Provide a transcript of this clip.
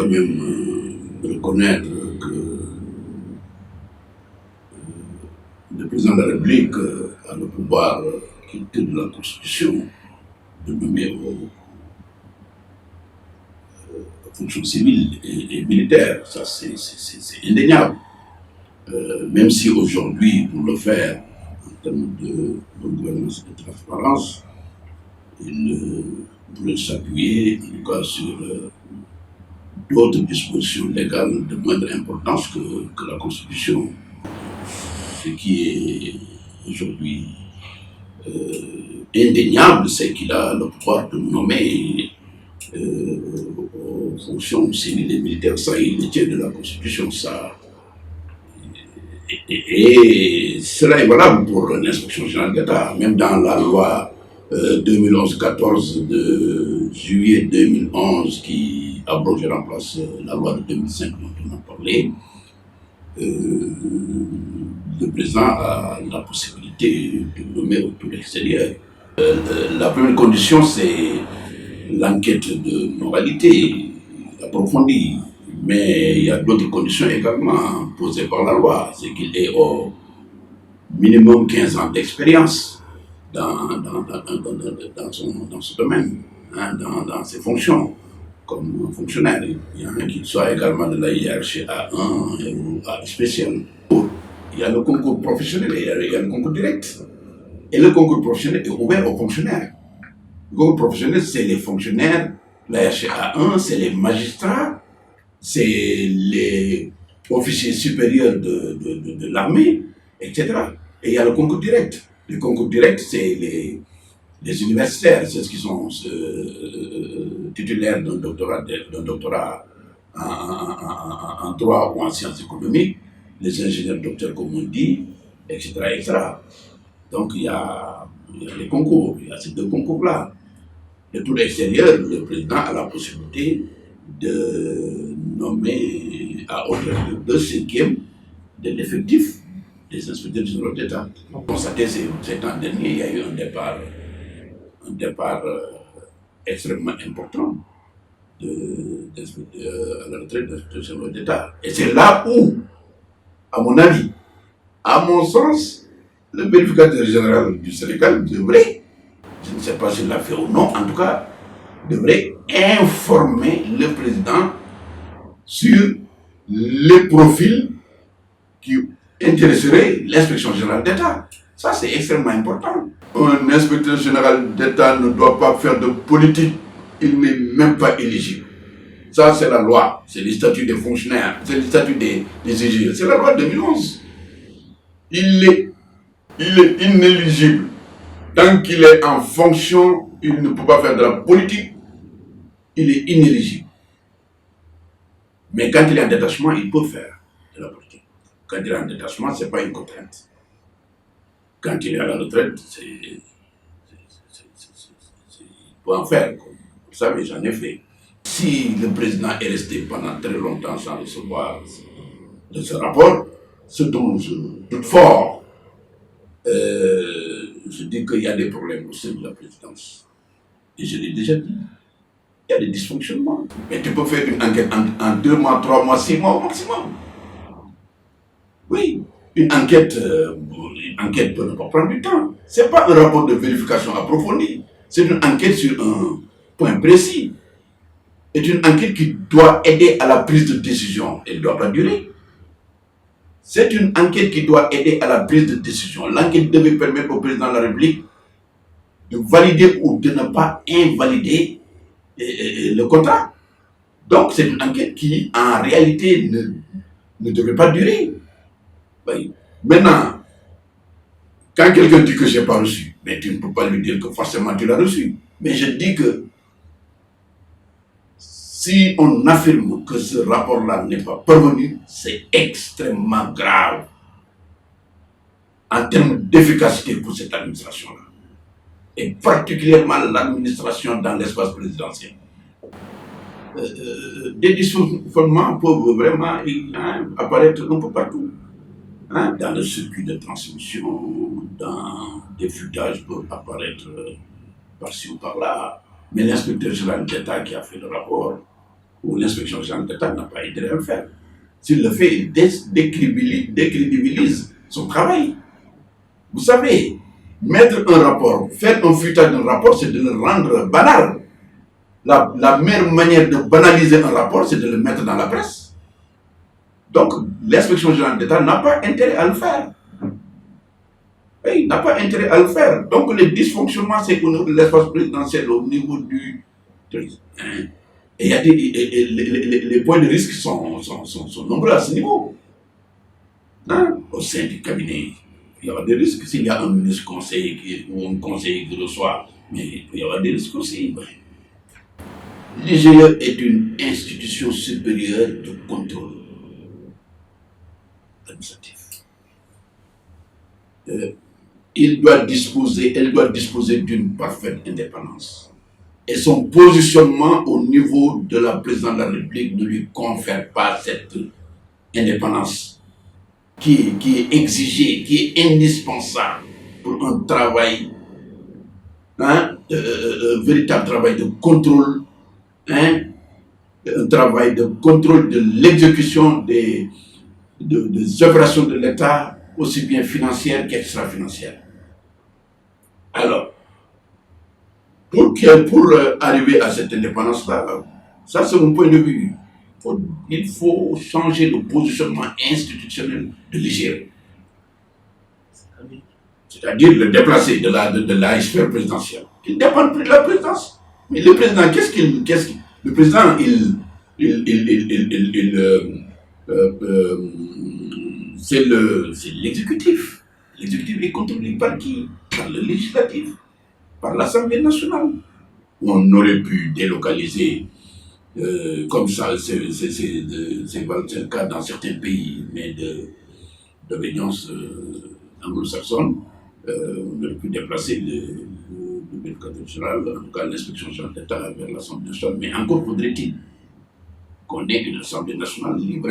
quand même reconnaître que le président de la République a le pouvoir qui est de la Constitution de nommer aux fonctions civiles et militaires. Ça, c'est indéniable. Même si aujourd'hui, pour le faire, en termes de gouvernance et de transparence, il pourrait s'appuyer en tout cas sur d'autres dispositions légales de moindre importance que la Constitution. Ce qui est aujourd'hui indéniable, c'est qu'il a le pouvoir de nommer aux fonctions civiles et militaires. Ça, il tient de la Constitution, ça. Et cela est valable pour l'inspection générale d'État. Même dans la loi 2011-14 de juillet 2011 qui abroge et remplace la loi de 2005 dont on a parlé, le président a la possibilité de nommer autour extérieur. La première condition, c'est l'enquête de moralité approfondie. Mais il y a d'autres conditions également posées par la loi. C'est qu'il ait au minimum 15 ans d'expérience dans ce domaine, hein, dans ses fonctions comme fonctionnaire. Il y a qu'il soit également de la hiérarchie A1 ou A spécial. Il y a le concours professionnel et il y a le concours direct. Et le concours professionnel est ouvert aux fonctionnaires. Le concours professionnel, c'est les fonctionnaires, la hiérarchie A1, c'est les magistrats, c'est les officiers supérieurs de l'armée, etc. Et il y a le concours direct. Le concours direct, c'est les universitaires, c'est ceux qui sont titulaires d'un doctorat en droit ou en sciences économiques, les ingénieurs docteurs, comme on dit, etc., etc. Donc il y a les concours, il y a ces deux concours-là. De tout l'extérieur, le président a la possibilité de nommer à hauteur de 2/5 de l'effectif des inspecteurs généraux d'État. Constaté ces temps dernier, il y a eu un départ extrêmement important à la retraite des inspecteurs généraux d'État. Et c'est là où, à mon avis, à mon sens, le vérificateur général du Sénégal devrait, je ne sais pas s'il l'a fait ou non, en tout cas, devrait informer le président sur les profils qui intéresseraient l'inspection générale d'État. Ça, c'est extrêmement important. Un inspecteur général d'État ne doit pas faire de politique, il n'est même pas éligible. Ça, c'est la loi, c'est le statut des fonctionnaires, c'est le statut des IGE, c'est la loi de 2011. Il est inéligible. Tant qu'il est en fonction, il ne peut pas faire de la politique, il est inéligible. Mais quand il est en détachement, il peut faire de la politique. Quand il est en détachement, ce n'est pas une contrainte. Quand il est à la retraite, il peut en faire. Comme vous savez, j'en ai fait. Si le président est resté pendant très longtemps sans recevoir de ce rapport, ce dont je doute fort, je dis qu'il y a des problèmes au sein de la présidence. Et je l'ai déjà dit. Il y a des dysfonctionnements. Mais tu peux faire une enquête en 2 mois, 3 mois, 6 mois au maximum. Oui, une enquête peut ne pas prendre du temps. Ce n'est pas un rapport de vérification approfondie. C'est une enquête sur un point précis. C'est une enquête qui doit aider à la prise de décision. Elle ne doit pas durer. C'est une enquête qui doit aider à la prise de décision. L'enquête devait permettre au président de la République de valider ou de ne pas invalider le contrat. Donc, c'est une enquête qui, en réalité, ne devrait pas durer. Oui. Maintenant, quand quelqu'un dit que je n'ai pas reçu, mais tu ne peux pas lui dire que forcément tu l'as reçu. Mais je dis que si on affirme que ce rapport-là n'est pas parvenu, c'est extrêmement grave en termes d'efficacité pour cette administration-là. Et particulièrement l'administration dans l'espace présidentiel. Des dysfonctionnements peuvent vraiment apparaître un peu partout. Dans le circuit de transmission, dans des fuitages peuvent apparaître par-ci ou par-là. Mais l'inspecteur général d'État qui a fait le rapport où l'inspection générale d'État n'a pas intérêt à le faire. S'il le fait, il décrédibilise son travail. Vous savez, mettre un rapport, faire un futage d'un rapport, c'est de le rendre banal. La meilleure manière de banaliser un rapport, c'est de le mettre dans la presse. Donc, l'inspection générale d'État n'a pas intérêt à le faire. Il n'a pas intérêt à le faire. Donc, les dysfonctionnements, c'est au niveau de l'espace présidentiel, au niveau du... Et il y a les points de risque sont nombreux à ce niveau. Hein? Au sein du cabinet, il y aura des risques. S'il y a un ministre conseiller ou un conseiller qui reçoit, mais il peut y avoir des risques aussi. L'IGE est une institution supérieure de contrôle administratif. Elle doit disposer d'une parfaite indépendance. Et son positionnement au niveau de la présidente de la République ne lui confère pas cette indépendance qui est exigée, qui est indispensable pour un travail, un véritable travail de contrôle, un travail de contrôle de l'exécution des opérations de l'État, aussi bien financières qu'extra-financières. Alors, pour arriver à cette indépendance-là, ça c'est mon point de vue. Il faut changer le positionnement institutionnel de l'IGE. C'est-à-dire le déplacer de la sphère présidentielle. Il ne dépend plus de la présidence. Mais le président, le président, c'est l'exécutif. L'exécutif est contrôlé par qui? Par le législatif, par l'Assemblée nationale. On aurait pu délocaliser, comme ça, c'est le cas dans certains pays, mais d'obédience anglo-saxonne, on aurait pu déplacer le vérificateur général, en tout cas l'inspection générale d'État vers l'Assemblée nationale. Mais encore faudrait-il qu'on ait une Assemblée nationale libre,